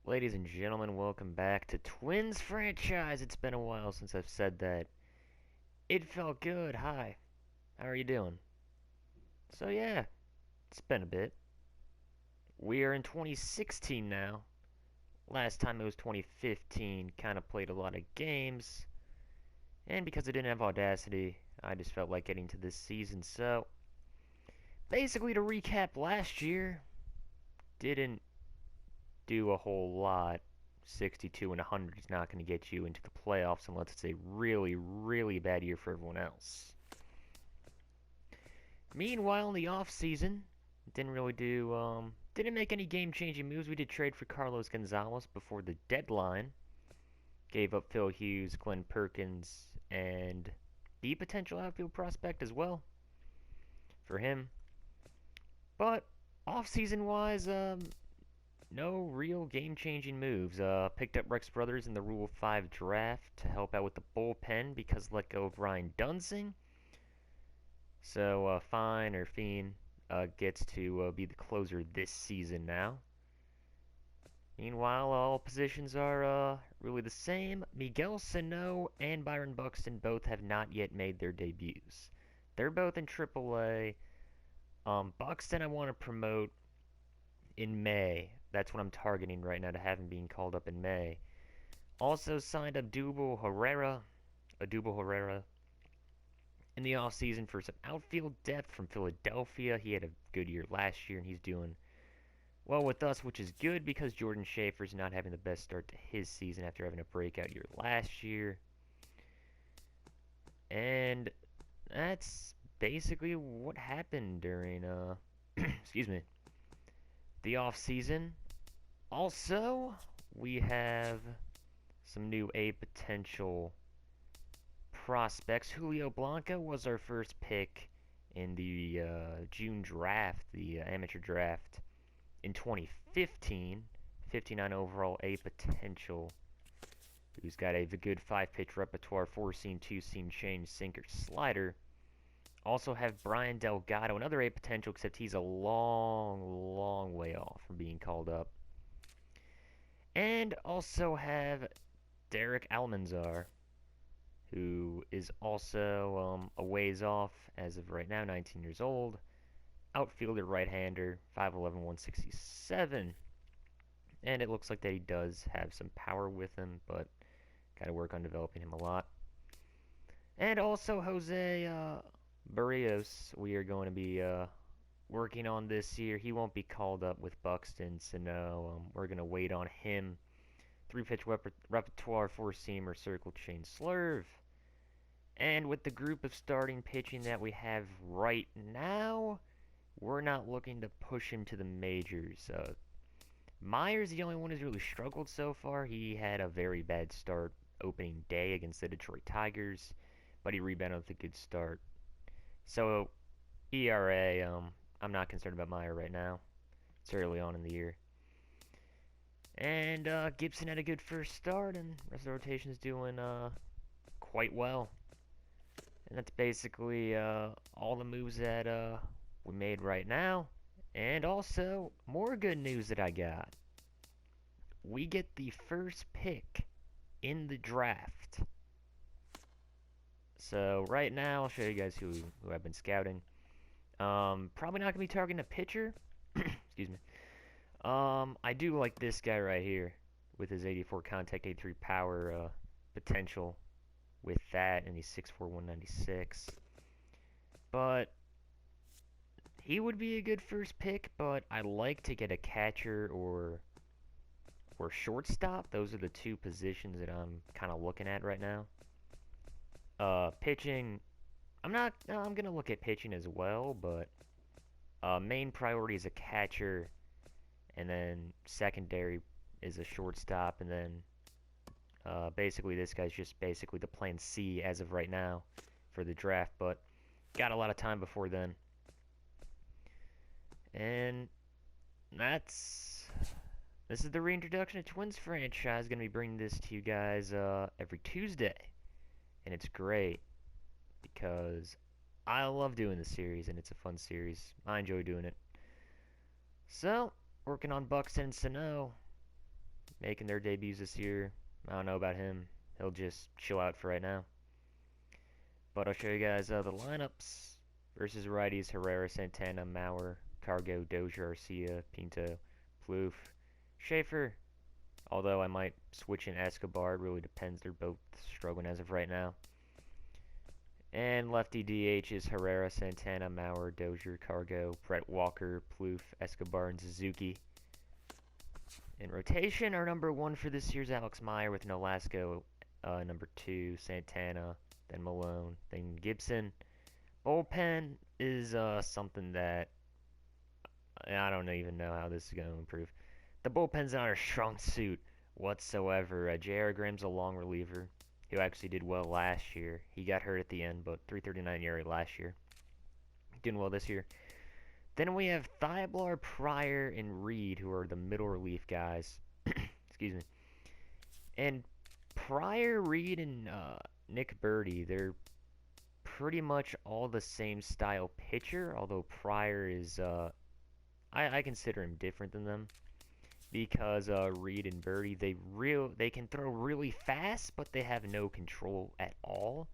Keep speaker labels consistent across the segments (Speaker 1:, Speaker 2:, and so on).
Speaker 1: Ladies and gentlemen, welcome back to Twins franchise. It's been a while since I've said that. It felt good. Hi. How are you doing? So yeah, it's been a bit. We are in 2016 now. Last time it was 2015. Kind of played a lot of games. And because I didn't have Audacity, I just felt like getting to this season. So, basically to recap last year, didn't do a whole lot. 62 and 100 is not going to get you into the playoffs unless it's a really, really bad year for everyone else. Meanwhile, in the off season, didn't make any game-changing moves. We did trade for Carlos Gonzalez before the deadline. Gave up Phil Hughes, Glenn Perkins, and the potential outfield prospect as well for him. But off-season wise, no real game-changing moves. Picked up Rex Brothers in the Rule 5 draft to help out with the bullpen because let go of Ryan Dunsing. So Fine or Fiend gets to be the closer this season now. Meanwhile, all positions are really the same. Miguel Sano and Byron Buxton both have not yet made their debuts. They're both in AAA. Buxton I want to promote in May. That's what I'm targeting right now to have him being called up in May. Also signed Odubel Herrera in the offseason for some outfield depth from Philadelphia. He had a good year last year, and he's doing well with us, which is good because Jordan Schaefer's not having the best start to his season after having a breakout year last year. And that's basically what happened during excuse me, the off season. Also, we have some new A potential prospects. Julio Blanco was our first pick in the June draft, the amateur draft in 2015. 59 overall A potential. Who's got a good 5-pitch repertoire, 4-seam, 2-seam change, sinker, slider. Also have Brian Delgado, another A potential, except he's a long, long way off from being called up. And also have Derek Almanzar, who is also a ways off as of right now, 19 years old. Outfielder, right-hander, 5'11", 167. And it looks like that he does have some power with him, but got to work on developing him a lot. And also Jose Barrios, we are going to be working on this year. He won't be called up with Buxton, so no, we're going to wait on him. 3-pitch repertoire, 4-seamer, circle, chain, slurve. And with the group of starting pitching that we have right now, we're not looking to push him to the majors. Myers, the only one who's really struggled so far. He had a very bad start opening day against the Detroit Tigers, but he rebounded with a good start. So, ERA, I'm not concerned about Meyer right now. It's early on in the year. And Gibson had a good first start, and the rest of the rotation is doing quite well. And that's basically all the moves that we made right now. And also, more good news that I got. We get the first pick in the draft. So right now, I'll show you guys who I've been scouting. Probably not going to be targeting a pitcher. Excuse me. I do like this guy right here with his 84 contact, 83 power potential with that, and he's 6'4", 196. But he would be a good first pick, but I like to get a catcher or shortstop. Those are the two positions that I'm kind of looking at right now. Pitching, I'm going to look at pitching as well, but main priority is a catcher, and then secondary is a shortstop, and then basically this guy's just basically the plan C as of right now for the draft, but got a lot of time before then. And this is the reintroduction of Twins franchise. Going to be bringing this to you guys every Tuesday. And it's great because I love doing the series, and it's a fun series. I enjoy doing it. So, working on Buxton and Sano. making their debuts this year. I don't know about him. He'll just chill out for right now. But I'll show you guys the lineups versus righties: Herrera, Santana, Mauer, Cargo, Dozier, Arcia, Pinto, Plouffe, Schaefer. Although I might switch in Escobar. It really depends. They're both struggling as of right now. And lefty DH is Herrera, Santana, Mauer, Dozier, Cargo, Brett Walker, Plouffe, Escobar, and Suzuki. In rotation, our number one for this year's Alex Meyer with Nolasco, number two, Santana, then Malone, then Gibson. Bullpen is something that I don't even know how this is going to improve. The bullpen's not our strong suit whatsoever. J.R. Graham's a long reliever who actually did well last year. He got hurt at the end, but 3.39 ERA last year. Doing well this year. Then we have Thioblar, Pryor, and Reed, who are the middle relief guys. Excuse me. And Pryor, Reed, and Nick Birdie, they're pretty much all the same style pitcher, although Pryor is, I consider him different than them. Because Reed and Birdie, they can throw really fast, but they have no control at all.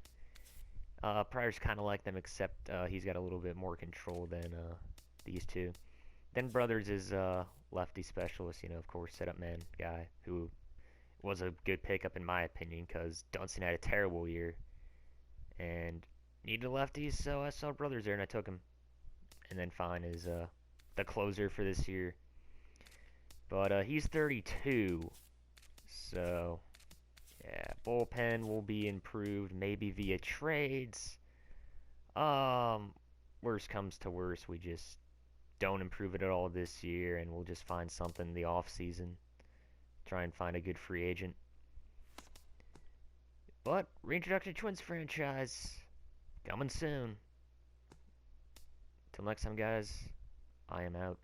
Speaker 1: Pryor's kind of like them, except he's got a little bit more control than these two. Then Brothers is lefty specialist, of course, setup man guy, who was a good pickup in my opinion, because Dunston had a terrible year and needed lefties, so I saw Brothers there and I took him. And then Fine is the closer for this year. But he's 32, so yeah, bullpen will be improved, maybe via trades. Worst comes to worst, we just don't improve it at all this year, and we'll just find something in the off season. Try and find a good free agent. But reintroduction to Twins franchise coming soon. Till next time, guys. I am out.